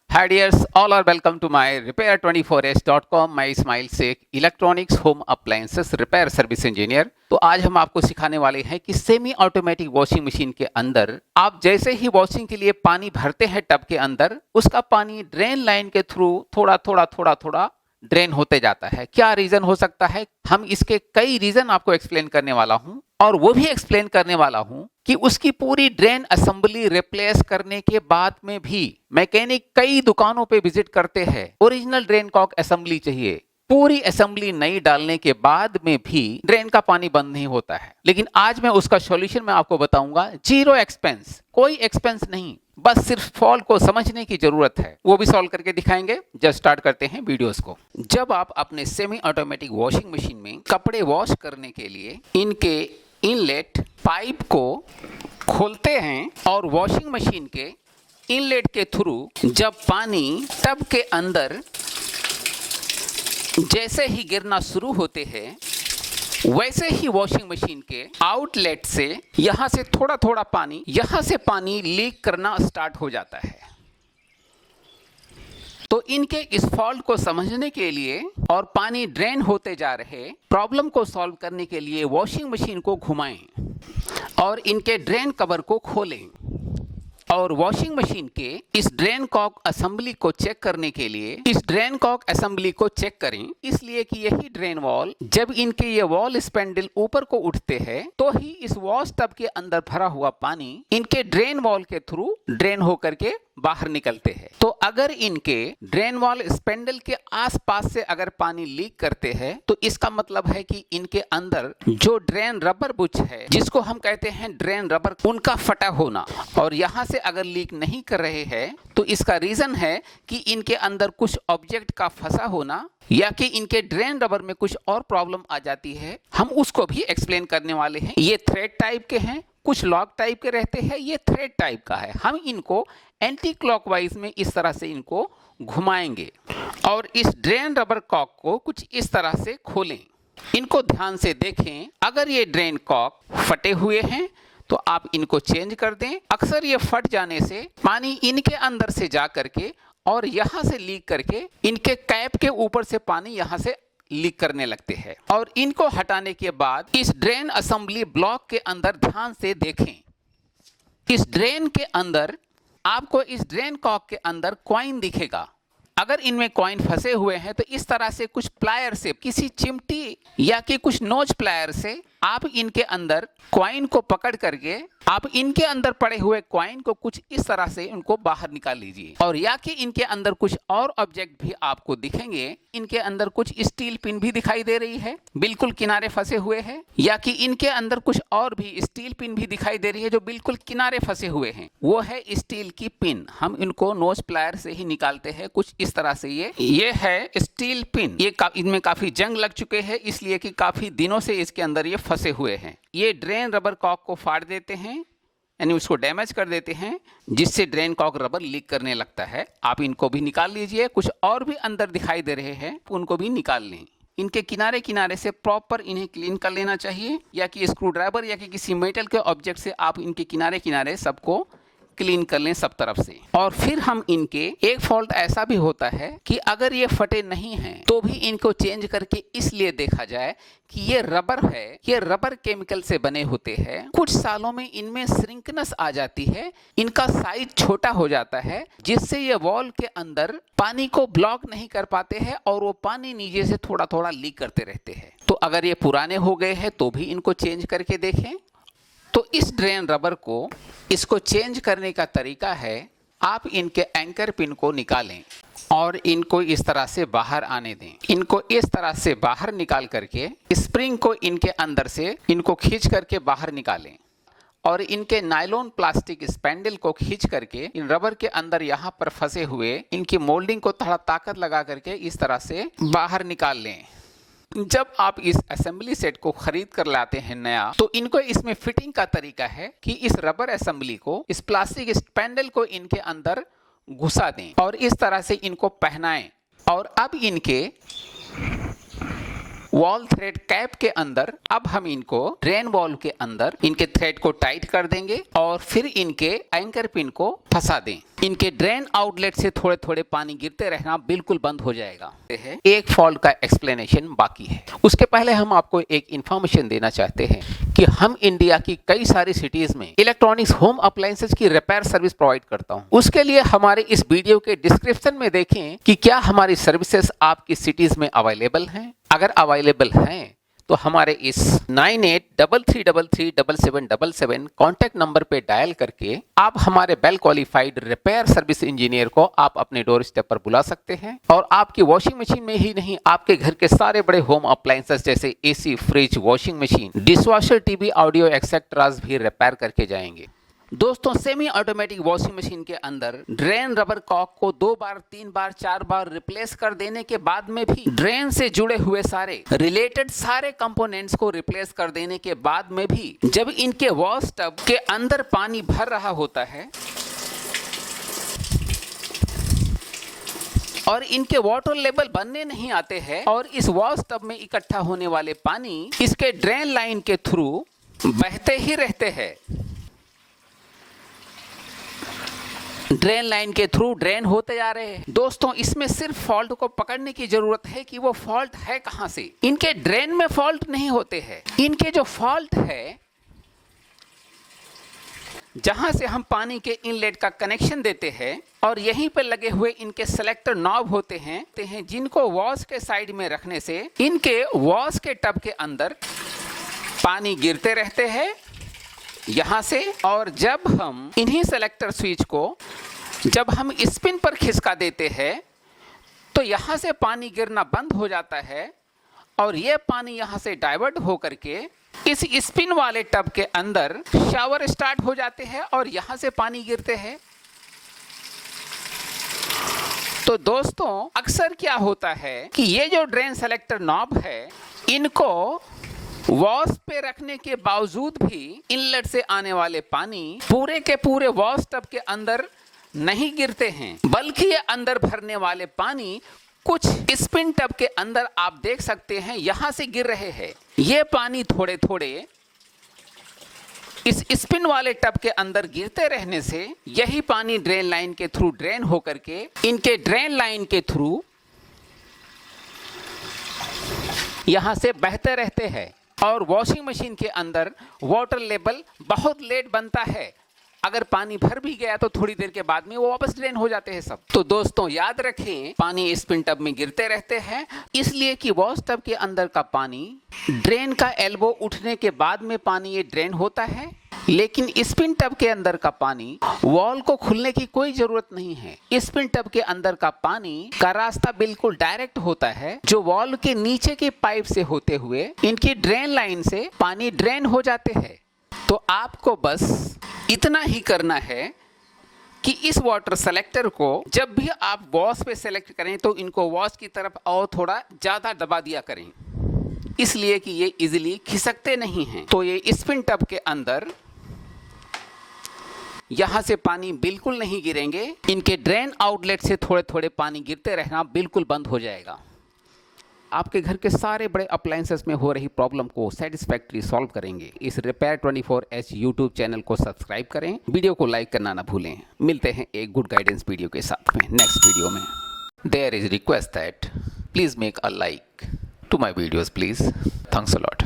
Hi dears, all are welcome to my repair24s.com. मैं Ismail Shaikh electronics home appliances repair service engineer. तो आज हम आपको सिखाने वाले हैं कि सेमी ऑटोमेटिक वॉशिंग मशीन के अंदर आप जैसे ही वॉशिंग के लिए पानी भरते हैं टब के अंदर, उसका पानी ड्रेन लाइन के थ्रू थोड़ा थोड़ा ड्रेन होते जाता है। क्या रीजन हो सकता है? हम इसके कई रीजन आपको एक्सप्लेन करने वाला हूं और वो भी एक्सप्लेन करने वाला हूं कि उसकी पूरी ड्रेन असेंबली रिप्लेस करने के बाद में भी मैकेनिक कई दुकानों पे विजिट करते हैं, ओरिजिनल ड्रेन कॉक असेंबली चाहिए। पूरी असेंबली नई डालने के बाद में भी ड्रेन का पानी बंद नहीं होता है। लेकिन आज मैं उसका सॉल्यूशन मैं आपको बताऊंगा, जीरो एक्सपेंस, कोई एक्सपेंस नहीं, बस सिर्फ फॉल्ट को समझने की जरूरत है, वो भी सॉल्व करके दिखाएंगे। जस्ट स्टार्ट करते हैं वीडियोस को। जब आप अपने सेमी ऑटोमेटिक वॉशिंग मशीन में कपड़े वॉश करने के लिए इनके इनलेट पाइप को खोलते हैं और वॉशिंग मशीन के इनलेट के थ्रू जब पानी टब के अंदर जैसे ही गिरना शुरू होते हैं, वैसे ही वॉशिंग मशीन के आउटलेट से यहां से थोड़ा पानी, यहां से पानी लीक करना स्टार्ट हो जाता है। तो इनके इस फॉल्ट को समझने के लिए और पानी ड्रेन होते जा रहे प्रॉब्लम को सॉल्व करने के लिए वॉशिंग मशीन को घुमाएं और इनके ड्रेन कवर को खोलें और वॉशिंग मशीन के इस ड्रेन कॉक असेंबली को चेक करने के लिए इस ड्रेन कॉक असेंबली को चेक करें, इसलिए कि यही ड्रेन वॉल, जब इनके ये वॉल स्पैंडल ऊपर को उठते हैं तो ही इस वॉश टब के अंदर भरा हुआ पानी इनके ड्रेन वॉल के थ्रू ड्रेन होकर के बाहर निकलते हैं। तो अगर इनके ड्रेन वॉल स्पैंडल के आसपास से अगर पानी लीक करते हैं तो इसका मतलब है कि इनके अंदर जो ड्रेन रबर बुच है, जिसको हम कहते हैं ड्रेन रबर, उनका फटा होना, और यहां से अगर लीक नहीं कर रहे हैं तो इसका रीजन है कि इनके अंदर कुछ ऑब्जेक्ट का फंसा होना या कि इनके ड्रेन रबर में कुछ और प्रॉब्लम आ जाती है। हम उसको भी एक्सप्लेन करने वाले हैं। ये थ्रेड टाइप के हैं, कुछ लॉक टाइप के रहते हैं, ये थ्रेड टाइप का है। हम इनको एंटी क्लॉकवाइज में इस तरह से इनको घुमाएंगे और इस ड्रेन रबर कॉक को कुछ इस तरह से खोलें। इनको ध्यान से देखें। अगर ये ड्रेन कॉक फटे हुए हैं तो आप इनको चेंज कर दें। अक्सर ये फट जाने से पानी इनके अंदर से जा करके और यहां से लीक करके इनके कैप के ऊपर से पानी यहां से लीक करने लगते हैं। और इनको हटाने के बाद इस ड्रेन असेंबली ब्लॉक के अंदर ध्यान से देखें। इस ड्रेन के अंदर आपको इस ड्रेन कॉक के अंदर कॉइन दिखेगा। अगर इनमें कॉइन फंसे हुए हैं तो इस तरह से कुछ प्लायर से, किसी चिमटी या कि कुछ नोज प्लायर से आप इनके अंदर कॉइन को पकड़ करके आप इनके अंदर पड़े हुए कॉइन को कुछ इस तरह से उनको बाहर निकाल लीजिए। और या कि इनके अंदर कुछ और ऑब्जेक्ट भी आपको दिखेंगे। इनके अंदर कुछ स्टील पिन भी दिखाई दे रही है, बिल्कुल किनारे फंसे हुए हैं, या कि इनके अंदर कुछ और भी स्टील पिन भी दिखाई दे रही है जो बिल्कुल किनारे फंसे हुए हैं। वो है स्टील की पिन। हम इनको नोज प्लायर से ही निकालते हैं कुछ इस तरह से। ये है स्टील पिन। ये इनमें काफी जंग लग चुके हैं, इसलिए कि काफी दिनों से इसके अंदर ये फंसे हुए हैं। ये ड्रेन रबर कॉक को फाड़ देते हैं, यानी उसको डैमेज कर देते हैं, जिससे ड्रेन कॉक रबर लीक करने लगता है। आप इनको भी निकाल लीजिए। कुछ और भी अंदर दिखाई दे रहे हैं, उनको भी निकाल लें। इनके किनारे किनारे से प्रॉपर इन्हें क्लीन कर लेना चाहिए, या कि स्क्रू ड्राइवर या कि किसी मेटल के ऑब्जेक्ट से आप इनके किनारे किनारे सबको क्लीन कर लें सब तरफ से। और फिर हम इनके, एक फॉल्ट ऐसा भी होता है कि अगर ये फटे नहीं हैं तो भी इनको चेंज करके इसलिए देखा जाए कि ये रबर है, ये रबर केमिकल से बने होते हैं। कुछ सालों में इनमें श्रिंकनेस आ जाती है, इनका साइज छोटा हो जाता है, जिससे ये वॉल के अंदर पानी को ब्लॉक नहीं कर पाते हैं और वो पानी नीचे से थोड़ा लीक करते रहते हैं। तो अगर ये पुराने हो गए हैं तो भी इनको चेंज करके देखें। तो इस ड्रेन रबर को, इसको चेंज करने का तरीका है, आप इनके एंकर पिन को निकालें और इनको इस तरह से बाहर आने दें। इनको इस तरह से बाहर निकाल करके स्प्रिंग को इनके अंदर से इनको खींच करके बाहर निकालें और इनके नायलॉन प्लास्टिक स्पैंडल को खींच करके इन रबर के अंदर यहाँ पर फंसे हुए इनकी मोल्डिंग को थोड़ा ताकत लगा करके इस तरह से बाहर निकाल लें। जब आप इस असेंबली सेट को खरीद कर लाते हैं नया, तो इनको इसमें फिटिंग का तरीका है कि इस रबर असेंबली को, इस प्लास्टिक स्पैंडल को इनके अंदर घुसा दें और इस तरह से इनको पहनाएं। और अब इनके वॉल थ्रेड कैप के अंदर अब हम इनको ड्रेन वॉल के अंदर इनके थ्रेड को टाइट कर देंगे और फिर इनके एंकर पिन को फंसा दें। इनके ड्रेन आउटलेट से थोड़े थोड़े पानी गिरते रहना बिल्कुल बंद हो जाएगा। एक फॉल्ट का एक्सप्लेनेशन बाकी है। उसके पहले हम आपको एक इंफॉर्मेशन देना चाहते हैं कि हम इंडिया की कई सारी सिटीज में इलेक्ट्रॉनिक्स होम अप्लायंसेस की रिपेयर सर्विस प्रोवाइड करता हूं। उसके लिए हमारे इस वीडियो के डिस्क्रिप्शन में देखें कि क्या हमारी सर्विसेज आपकी सिटीज में अवेलेबल हैं। अगर अवेलेबल हैं तो हमारे इस 9833337777 कॉन्टैक्ट नंबर पे डायल करके आप हमारे well qualified repair service engineer को आप अपने डोर स्टेप पर बुला सकते हैं और आपकी वॉशिंग मशीन में ही नहीं, आपके घर के सारे बड़े होम अप्लायंसेस जैसे AC, fridge, washing machine, dishwasher, TV, audio etceteras भी रिपेयर करके जाएंगे। दोस्तों, सेमी ऑटोमेटिक वॉशिंग मशीन के अंदर ड्रेन रबर कॉक को 2 बार, 3 बार, 4 बार रिप्लेस कर देने के बाद में भी, ड्रेन से जुड़े हुए सारे रिलेटेड सारे कंपोनेंट्स को रिप्लेस कर देने के बाद में भी, जब इनके वॉश टब के अंदर पानी भर रहा होता है और इनके वाटर लेवल बनने नहीं आते हैं और इस वॉश टब में इकट्ठा होने वाले पानी इसके ड्रेन लाइन के थ्रू बहते ही रहते हैं। ड्रेन लाइन के थ्रू ड्रेन होते जा रहे हैं। दोस्तों, इसमें सिर्फ फॉल्ट को पकड़ने की जरूरत है कि वो फॉल्ट है कहां से। इनके ड्रेन में फॉल्ट नहीं होते हैं। इनके जो फॉल्ट है, जहां से हम पानी के इनलेट का कनेक्शन देते हैं और यहीं पर लगे हुए इनके सेलेक्टर नॉब होते हैं जिनको वॉश के साइड में रखने से इनके वॉश के टब के अंदर पानी गिरते रहते हैं यहां से। और जब हम इन्हीं सेलेक्टर स्विच को जब हम स्पिन पर खिसका देते हैं तो यहां से पानी गिरना बंद हो जाता है और यह पानी यहां से डाइवर्ट होकर के इस स्पिन वाले टब के अंदर शावर स्टार्ट हो जाते हैं और यहां से पानी गिरते हैं। तो दोस्तों, अक्सर क्या होता है कि ये जो ड्रेन सेलेक्टर नॉब है, इनको वॉश पे रखने के बावजूद भी इनलेट से आने वाले पानी पूरे के पूरे वॉश टब के अंदर नहीं गिरते हैं, बल्कि ये अंदर भरने वाले पानी कुछ स्पिन टब के अंदर आप देख सकते हैं यहां से गिर रहे हैं। ये पानी थोड़े थोड़े इस स्पिन वाले टब के अंदर गिरते रहने से यही पानी ड्रेन लाइन के थ्रू ड्रेन होकर के इनके ड्रेन लाइन के थ्रू यहां से बहते रहते हैं और वॉशिंग मशीन के अंदर वाटर लेवल बहुत लेट बनता है। अगर पानी भर भी गया तो थोड़ी देर के बाद में वो वापस ड्रेन हो जाते हैं सब। तो दोस्तों, याद रखें, पानी स्पिन टब में गिरते रहते हैं इसलिए कि वॉश टब के अंदर का पानी ड्रेन का एल्बो उठने के बाद में पानी ये ड्रेन होता है, लेकिन स्पिन टब के अंदर का पानी वॉल को खुलने की कोई जरूरत नहीं है। स्पिन टब के अंदर का पानी का रास्ता बिल्कुल डायरेक्ट होता है, जो वॉल के नीचे के पाइप से होते हुए इनकी ड्रेन लाइन से पानी ड्रेन हो जाते हैं। तो आपको बस इतना ही करना है कि इस वाटर सेलेक्टर को जब भी आप वॉश पे सेलेक्ट करें तो इनको वॉश की तरफ और थोड़ा ज़्यादा दबा दिया करें, इसलिए कि ये इजीली खिसकते नहीं हैं। तो ये स्पिन टब के अंदर यहां से पानी बिल्कुल नहीं गिरेंगे। इनके ड्रेन आउटलेट से थोड़े थोड़े पानी गिरते रहना बिल्कुल बंद हो जाएगा। आपके घर के सारे बड़े अप्लायंसेस में हो रही प्रॉब्लम को सेटिस्फैक्टरी सॉल्व करेंगे। इस रिपेयर 24H यूट्यूब चैनल को सब्सक्राइब करें, वीडियो को लाइक करना ना भूलें। मिलते हैं एक गुड गाइडेंस वीडियो के साथ में नेक्स्ट वीडियो में। There is request that please make a like to my videos please. Thanks a lot.